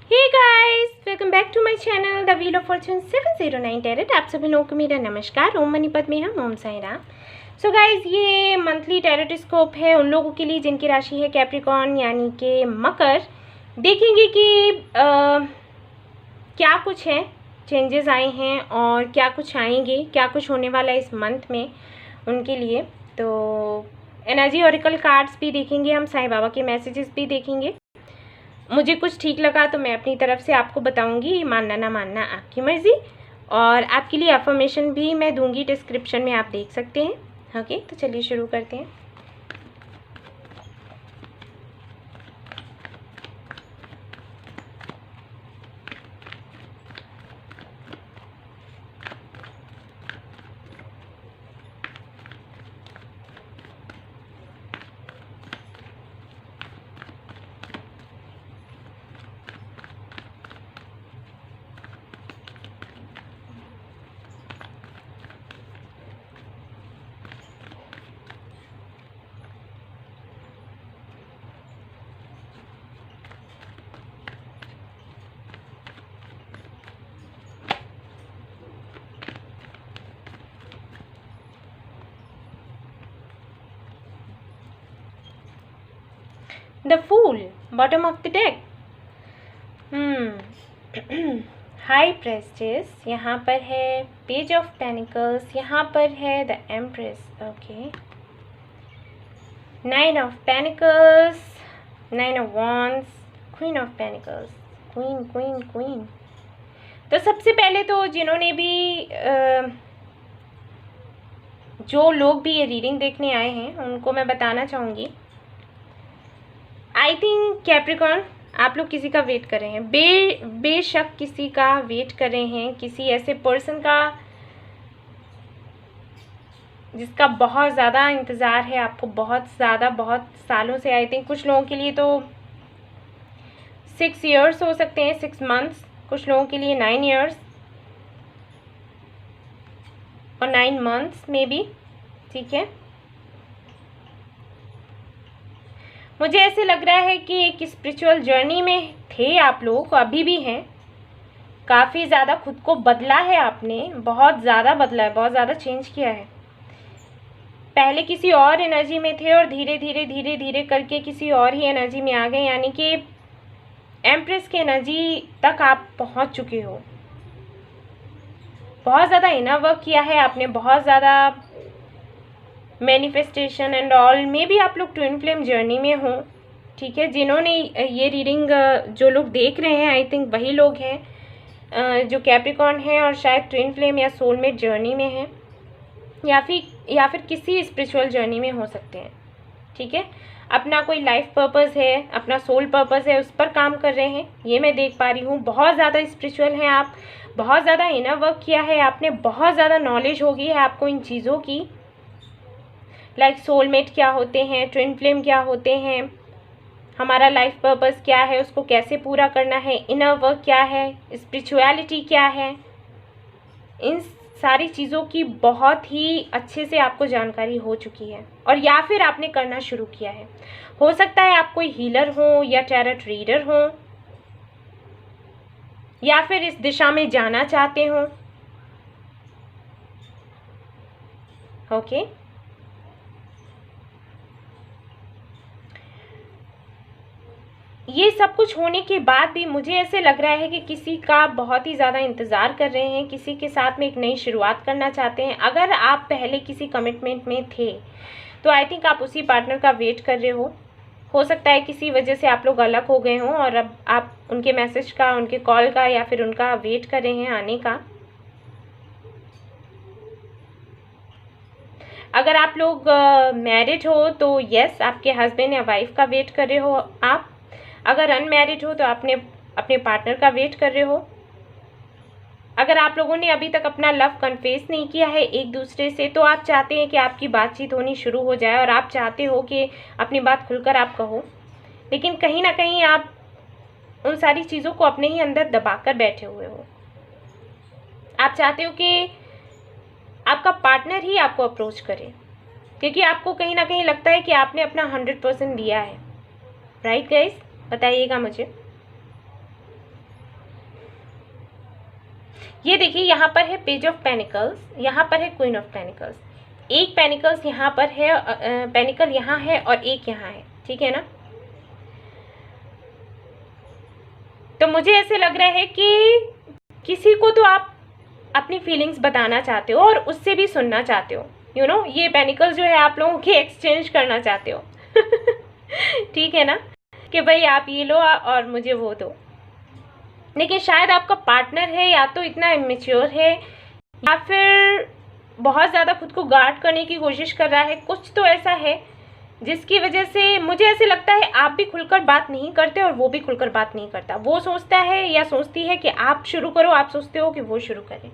Hey guys, welcome back to my channel the wheel of fortune 709 tarot. आप सभी लोगों को मेरा नमस्कार। ओम मनीपत में हम ओम साई राम। सो गाइस, ये मंथली टैरेट स्कोप है उन लोगों के लिए जिनकी राशि है कैप्रिकॉर्न यानी कि मकर। देखेंगे कि क्या कुछ है, चेंजेस आए हैं और क्या कुछ आएंगे, क्या कुछ होने वाला है इस मंथ में उनके लिए। तो एनर्जी ऑरिकल कार्ड्स भी देखेंगे, हम साईं बाबा के मैसेजेस भी देखेंगे। मुझे कुछ ठीक लगा तो मैं अपनी तरफ से आपको बताऊंगी, मानना ना मानना आपकी मर्ज़ी। और आपके लिए अफर्मेशन भी मैं दूंगी, डिस्क्रिप्शन में आप देख सकते हैं। ओके, तो चलिए शुरू करते हैं। The fool, bottom of the deck. High priestess, यहाँ पर है पेज ऑफ पेनिकल्स, यहाँ पर है the empress. Okay, 9 of pentacles, 9 of wands, queen of pentacles, queen queen queen. तो सबसे पहले तो जिन्होंने भी जो लोग भी ये रीडिंग देखने आए हैं उनको मैं बताना चाहूँगी, आई थिंक कैप्रिकॉर्न आप लोग किसी का वेट कर रहे हैं, बेशक किसी का वेट कर रहे हैं, किसी ऐसे पर्सन का जिसका बहुत ज़्यादा इंतज़ार है आपको, बहुत ज़्यादा, बहुत सालों से। आई थिंक कुछ लोगों के लिए तो 6 इयर्स हो सकते हैं, 6 मंथ्स, कुछ लोगों के लिए 9 इयर्स और 9 मंथ्स में भी। ठीक है, मुझे ऐसे लग रहा है कि एक स्पिरिचुअल जर्नी में थे आप लोग, अभी भी हैं। काफ़ी ज़्यादा खुद को बदला है आपने, बहुत ज़्यादा बदला है, बहुत ज़्यादा चेंज किया है। पहले किसी और एनर्जी में थे और धीरे धीरे धीरे धीरे करके किसी और ही एनर्जी में आ गए, यानी कि एम्प्रेस की एनर्जी तक आप पहुंच चुके हो। बहुत ज़्यादा इनर वर्क किया है आपने, बहुत ज़्यादा मैनिफेस्टेशन एंड ऑल में भी आप लोग ट्विन फ्लेम जर्नी में हो। ठीक है, जिन्होंने ये रीडिंग जो लोग देख रहे हैं, आई थिंक वही लोग हैं जो कैप्रिकॉर्न हैं और शायद ट्विन फ्लेम या सोलमेट जर्नी में हैं, या फिर किसी स्पिरिचुअल जर्नी में हो सकते हैं। ठीक है, अपना कोई लाइफ पर्पस है, अपना सोल पर्पस है, उस पर काम कर रहे हैं, ये मैं देख पा रही हूँ। बहुत ज़्यादा स्पिरिचुअल हैं आप, बहुत ज़्यादा इनर वर्क किया है आपने, बहुत ज़्यादा नॉलेज होगी है आपको इन चीज़ों की, लाइक सोलमेट क्या होते हैं, ट्विन फ्लेम क्या होते हैं, हमारा लाइफ पर्पस क्या है, उसको कैसे पूरा करना है, इनर वर्क क्या है, स्पिरिचुअलिटी क्या है, इन सारी चीज़ों की बहुत ही अच्छे से आपको जानकारी हो चुकी है और या फिर आपने करना शुरू किया है। हो सकता है आप कोई हीलर हो या टैरोट रीडर हो, या फिर इस दिशा में जाना चाहते हो। ओके, ये सब कुछ होने के बाद भी मुझे ऐसे लग रहा है कि किसी का बहुत ही ज़्यादा इंतज़ार कर रहे हैं, किसी के साथ में एक नई शुरुआत करना चाहते हैं। अगर आप पहले किसी कमिटमेंट में थे तो आई थिंक आप उसी पार्टनर का वेट कर रहे हो सकता है किसी वजह से आप लोग अलग हो गए हों और अब आप उनके मैसेज का, उनके कॉल का या फिर उनका वेट कर रहे हैं आने का। अगर आप लोग मैरिड हो तो यस, आपके हस्बैंड या वाइफ का वेट कर रहे हो आप। अगर अनमैरिड हो तो आपने अपने पार्टनर का वेट कर रहे हो। अगर आप लोगों ने अभी तक अपना लव कन्फेस नहीं किया है एक दूसरे से, तो आप चाहते हैं कि आपकी बातचीत होनी शुरू हो जाए और आप चाहते हो कि अपनी बात खुलकर आप कहो, लेकिन कहीं ना कहीं आप उन सारी चीज़ों को अपने ही अंदर दबा कर बैठे हुए हो। आप चाहते हो कि आपका पार्टनर ही आपको अप्रोच करे, क्योंकि आपको कहीं ना कहीं लगता है कि आपने अपना 100% दिया है। राइट गाइस, बताइएगा मुझे। ये देखिए यहाँ पर है पेज ऑफ पेनिकल्स, यहाँ पर है क्वीन ऑफ पेनिकल्स। एक पेनिकल्स यहाँ पर है, पेनिकल यहाँ है और एक यहाँ है, ठीक है ना। तो मुझे ऐसे लग रहा है कि किसी को तो आप अपनी फीलिंग्स बताना चाहते हो और उससे भी सुनना चाहते हो, यू नो, ये पेनिकल जो है आप लोगों के एक्सचेंज करना चाहते हो ठीक है ना, कि भाई आप ये लो और मुझे वो दो। लेकिन शायद आपका पार्टनर है या तो इतना इमेच्योर है या फिर बहुत ज़्यादा खुद को गार्ड करने की कोशिश कर रहा है, कुछ तो ऐसा है जिसकी वजह से मुझे ऐसे लगता है आप भी खुलकर बात नहीं करते और वो भी खुलकर बात नहीं करता। वो सोचता है या सोचती है कि आप शुरू करो, आप सोचते हो कि वो शुरू करें।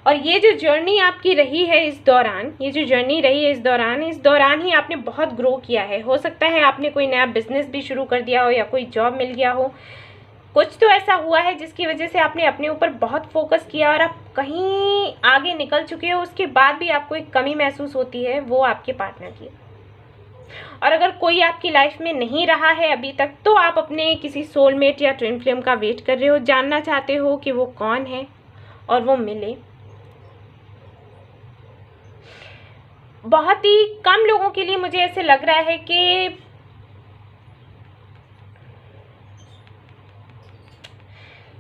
और ये जो जर्नी आपकी रही है इस दौरान, ये जो जर्नी रही है इस दौरान ही आपने बहुत ग्रो किया है। हो सकता है आपने कोई नया बिजनेस भी शुरू कर दिया हो या कोई जॉब मिल गया हो, कुछ तो ऐसा हुआ है जिसकी वजह से आपने अपने ऊपर बहुत फोकस किया और आप कहीं आगे निकल चुके हो। उसके बाद भी आपको एक कमी महसूस होती है, वो आपके पार्टनर की। और अगर कोई आपकी लाइफ में नहीं रहा है अभी तक, तो आप अपने किसी सोलमेट या ट्विन फ्लेम का वेट कर रहे हो, जानना चाहते हो कि वो कौन है और वो मिले। बहुत ही कम लोगों के लिए मुझे ऐसे लग रहा है कि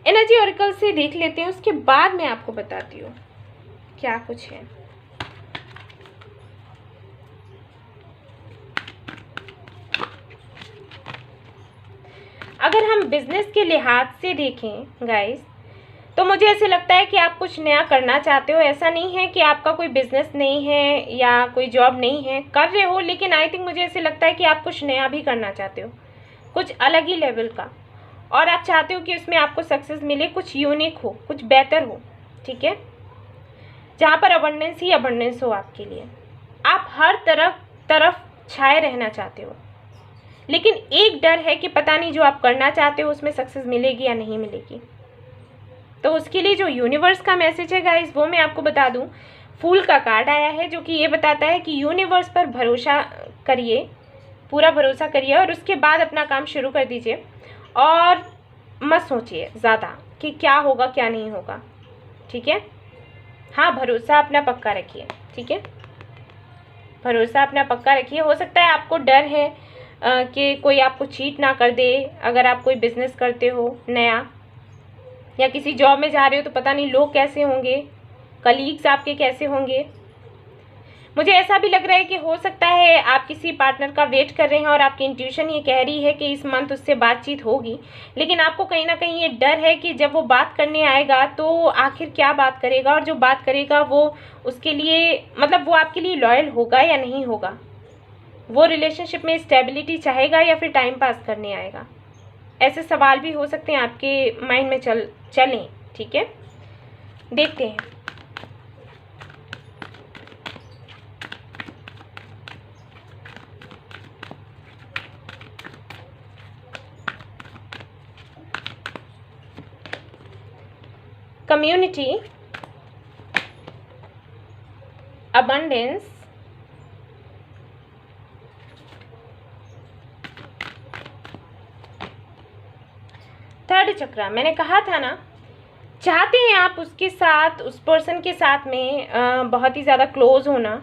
एनर्जी ऑरिकल से देख लेते हैं, उसके बाद मैं आपको बताती हूँ क्या कुछ है। अगर हम बिजनेस के लिहाज से देखें गाइस, तो मुझे ऐसे लगता है कि आप कुछ नया करना चाहते हो। ऐसा नहीं है कि आपका कोई बिजनेस नहीं है या कोई जॉब नहीं है, कर रहे हो, लेकिन आई थिंक मुझे ऐसे लगता है कि आप कुछ नया भी करना चाहते हो, कुछ अलग ही लेवल का, और आप चाहते हो कि उसमें आपको सक्सेस मिले, कुछ यूनिक हो, कुछ बेहतर हो, ठीक है, जहाँ पर अबंडेंस ही अबंडेंस हो आपके लिए। आप हर तरफ छाए रहना चाहते हो, लेकिन एक डर है कि पता नहीं जो आप करना चाहते हो उसमें सक्सेस मिलेगी या नहीं मिलेगी। तो उसके लिए जो यूनिवर्स का मैसेज है गाइस, वो मैं आपको बता दूं। फूल का कार्ड आया है जो कि ये बताता है कि यूनिवर्स पर भरोसा करिए, पूरा भरोसा करिए और उसके बाद अपना काम शुरू कर दीजिए और मत सोचिए ज़्यादा कि क्या होगा क्या नहीं होगा, ठीक है। हाँ, भरोसा अपना पक्का रखिए, ठीक है, भरोसा अपना पक्का रखिए। हो सकता है आपको डर है कि कोई आपको चीट ना कर दे, अगर आप कोई बिजनेस करते हो नया या किसी जॉब में जा रहे हो तो पता नहीं लोग कैसे होंगे, कलीग्स आपके कैसे होंगे। मुझे ऐसा भी लग रहा है कि हो सकता है आप किसी पार्टनर का वेट कर रहे हैं और आपकी इंट्यूशन ये कह रही है कि इस मंथ उससे बातचीत होगी, लेकिन आपको कहीं ना कहीं ये डर है कि जब वो बात करने आएगा तो आखिर क्या बात करेगा, और जो बात करेगा वो उसके लिए, मतलब वो आपके लिए लॉयल होगा या नहीं होगा, वो रिलेशनशिप में स्टेबिलिटी चाहेगा या फिर टाइम पास करने आएगा। ऐसे सवाल भी हो सकते हैं आपके माइंड में चलें, ठीक है। देखते हैं। कम्युनिटी, अबंडेंस, थर्ड चक्रा। मैंने कहा था ना, चाहते हैं आप उसके साथ, उस पर्सन के साथ में बहुत ही ज़्यादा क्लोज होना,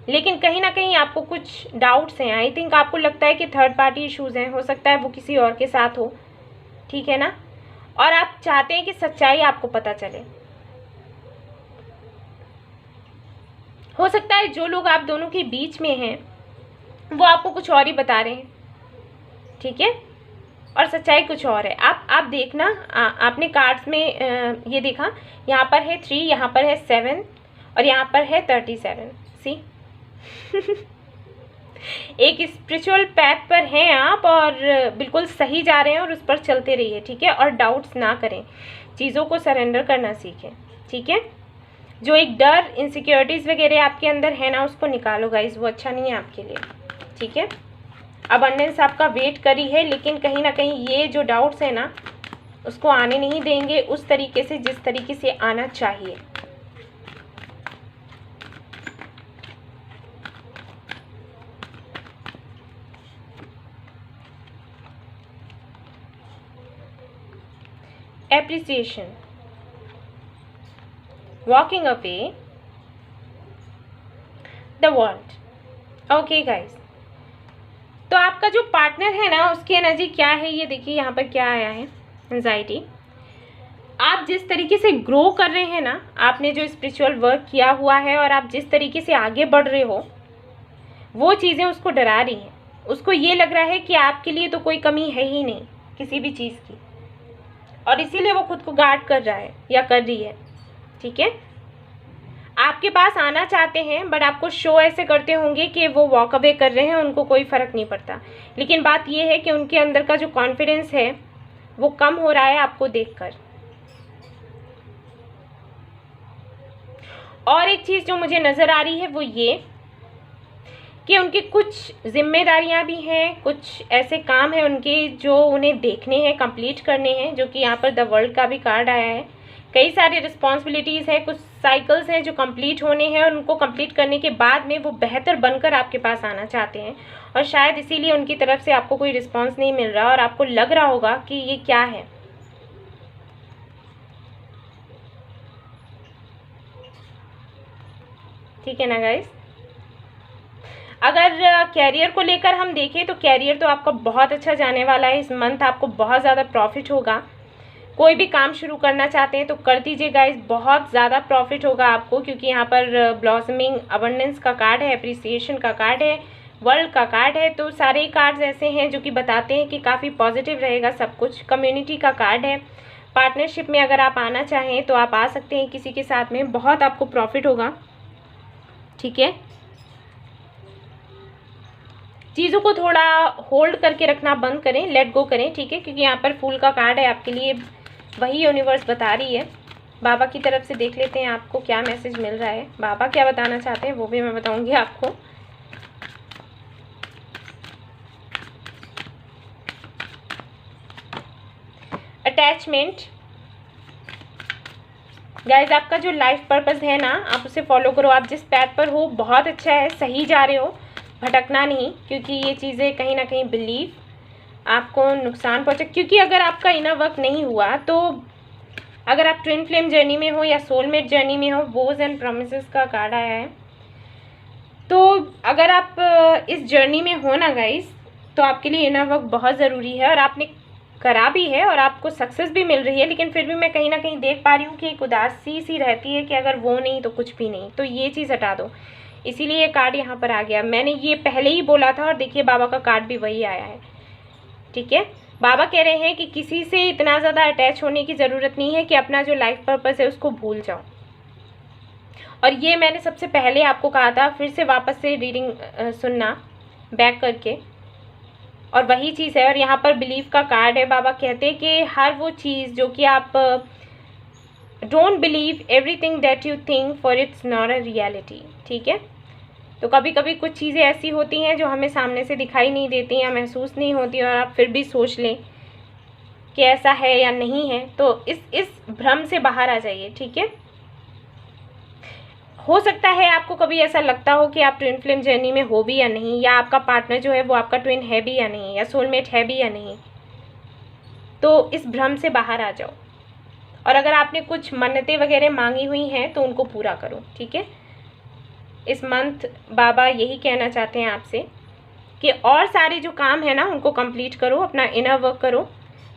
लेकिन कहीं ना कहीं आपको कुछ डाउट्स हैं। आई थिंक आपको लगता है कि थर्ड पार्टी इश्यूज़ हैं, हो सकता है वो किसी और के साथ हो, ठीक है ना, और आप चाहते हैं कि सच्चाई आपको पता चले। हो सकता है जो लोग आप दोनों के बीच में हैं वो आपको कुछ और ही बता रहे हैं, ठीक है, और सच्चाई कुछ और है। आप देखना, आपने कार्ड्स में ये देखा, यहाँ पर है 3, यहाँ पर है 7 और यहाँ पर है 37। सी एक स्पिरिचुअल पैथ पर हैं आप और बिल्कुल सही जा रहे हैं और उस पर चलते रहिए, ठीक है, और डाउट्स ना करें, चीज़ों को सरेंडर करना सीखें, ठीक है। जो एक डर, इनसिक्योरिटीज़ वगैरह आपके अंदर है ना, उसको निकालो गाइस, वो अच्छा नहीं है आपके लिए, ठीक है। अबंडेंस आपका वेट करी है, लेकिन कहीं ना कहीं ये जो डाउट्स है ना, उसको आने नहीं देंगे उस तरीके से जिस तरीके से आना चाहिए। Appreciation, walking away the world. Okay guys, तो आपका जो पार्टनर है ना, उसकी एनर्जी क्या है ये देखिए यहाँ पर क्या आया है, एंजाइटी। आप जिस तरीके से ग्रो कर रहे हैं ना, आपने जो स्पिरिचुअल वर्क किया हुआ है और आप जिस तरीके से आगे बढ़ रहे हो, वो चीज़ें उसको डरा रही हैं। उसको ये लग रहा है कि आपके लिए तो कोई कमी है ही नहीं किसी भी चीज़ की, और इसीलिए वो खुद को गार्ड कर रहा है या कर रही है। ठीक है, आपके पास आना चाहते हैं बट आपको शो ऐसे करते होंगे कि वो वॉक अवे कर रहे हैं, उनको कोई फ़र्क नहीं पड़ता। लेकिन बात ये है कि उनके अंदर का जो कॉन्फिडेंस है वो कम हो रहा है आपको देखकर। और एक चीज़ जो मुझे नज़र आ रही है वो ये कि उनकी कुछ जिम्मेदारियां भी हैं, कुछ ऐसे काम हैं उनके जो उन्हें देखने हैं, कंप्लीट करने हैं, जो कि यहाँ पर द वर्ल्ड का भी कार्ड आया है। कई सारी रिस्पॉन्सिबिलिटीज़ हैं, कुछ साइकिल्स हैं जो कंप्लीट होने हैं, और उनको कंप्लीट करने के बाद में वो बेहतर बनकर आपके पास आना चाहते हैं, और शायद इसीलिए उनकी तरफ से आपको कोई रिस्पॉन्स नहीं मिल रहा और आपको लग रहा होगा कि ये क्या है। ठीक है ना गाइस, अगर कैरियर को लेकर हम देखें तो कैरियर तो आपका बहुत अच्छा जाने वाला है। इस मंथ आपको बहुत ज़्यादा प्रॉफिट होगा। कोई भी काम शुरू करना चाहते हैं तो कर दीजिए गाइस, बहुत ज़्यादा प्रॉफिट होगा आपको, क्योंकि यहाँ पर ब्लॉसमिंग अबंडेंस का कार्ड है, अप्रिसिएशन का कार्ड है, वर्ल्ड का कार्ड है। तो सारे कार्ड्स ऐसे हैं जो कि बताते हैं कि काफ़ी पॉजिटिव रहेगा सब कुछ। कम्युनिटी का कार्ड है। पार्टनरशिप में अगर आप आना चाहें तो आप आ सकते हैं किसी के साथ में, बहुत आपको प्रॉफिट होगा। ठीक है, चीज़ों को थोड़ा होल्ड करके रखना बंद करें, लेट गो करें। ठीक है, क्योंकि यहाँ पर फूल का कार्ड है आपके लिए, वही यूनिवर्स बता रही है। बाबा की तरफ से देख लेते हैं आपको क्या मैसेज मिल रहा है, बाबा क्या बताना चाहते हैं वो भी मैं बताऊंगी आपको। अटैचमेंट गाइज, आपका जो लाइफ पर्पस है ना, आप उसे फॉलो करो। आप जिस पैथ पर हो बहुत अच्छा है, सही जा रहे हो, भटकना नहीं, क्योंकि ये चीज़ें कहीं ना कहीं बिलीव आपको नुकसान पहुंचे। क्योंकि अगर आपका इनर वर्क नहीं हुआ तो अगर आप ट्विन फ्लेम जर्नी में हो या सोलमेट जर्नी में हो, वोज एंड प्रोमिसेस का कार्ड आया है, तो अगर आप इस जर्नी में हो ना गाइस, तो आपके लिए इनर वर्क बहुत ज़रूरी है, और आपने करा भी है और आपको सक्सेस भी मिल रही है। लेकिन फिर भी मैं कहीं ना कहीं देख पा रही हूँ कि एक उदासी सी रहती है कि अगर वो नहीं तो कुछ भी नहीं, तो ये चीज़ हटा दो। इसीलिए ये कार्ड यहाँ पर आ गया। मैंने ये पहले ही बोला था, और देखिए बाबा का कार्ड भी वही आया है। ठीक है, बाबा कह रहे हैं कि किसी से इतना ज़्यादा अटैच होने की ज़रूरत नहीं है कि अपना जो लाइफ पर्पस है उसको भूल जाओ। और ये मैंने सबसे पहले आपको कहा था, फिर से वापस से रीडिंग सुनना बैक करके, और वही चीज़ है। और यहाँ पर बिलीव का कार्ड है। बाबा कहते हैं कि हर वो चीज़ जो कि आप don't believe everything that you think for its not a reality. ठीक है, तो कभी कभी कुछ चीज़ें ऐसी होती हैं जो हमें सामने से दिखाई नहीं देती या महसूस नहीं होती, और आप फिर भी सोच लें कि ऐसा है या नहीं है, तो इस भ्रम से बाहर आ जाइए। ठीक है, हो सकता है आपको कभी ऐसा लगता हो कि आप ट्विन फ्लेम जर्नी में हो भी या नहीं, या आपका पार्टनर जो है वो आपका ट्विन है भी या नहीं, या सोलमेट है भी या नहीं, तो इस भ्रम से बाहर आ जाओ। और अगर आपने कुछ मन्नतें वगैरह मांगी हुई हैं तो उनको पूरा करो। ठीक है, इस मंथ बाबा यही कहना चाहते हैं आपसे कि और सारे जो काम है ना उनको कंप्लीट करो, अपना इनर वर्क करो,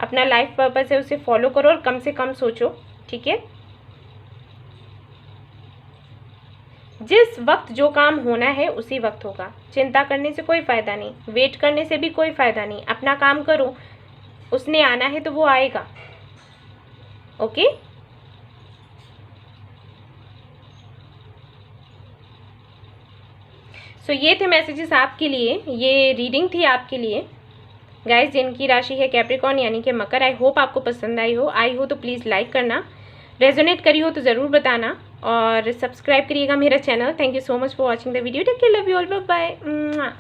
अपना लाइफ पर्पस है उसे फॉलो करो, और कम से कम सोचो। ठीक है, जिस वक्त जो काम होना है उसी वक्त होगा। चिंता करने से कोई फ़ायदा नहीं, वेट करने से भी कोई फ़ायदा नहीं। अपना काम करो, उसने आना है तो वो आएगा। ओके, सो ये थे मैसेजेस आपके लिए, ये रीडिंग थी आपके लिए गाइस, जिनकी राशि है कैप्रिकॉर्न यानी कि मकर। आई होप आपको पसंद आई हो तो प्लीज़ लाइक करना, रेजोनेट करी हो तो ज़रूर बताना, और सब्सक्राइब करिएगा मेरा channel. Thank you so much for watching the video. Take care, love you all, bye bye.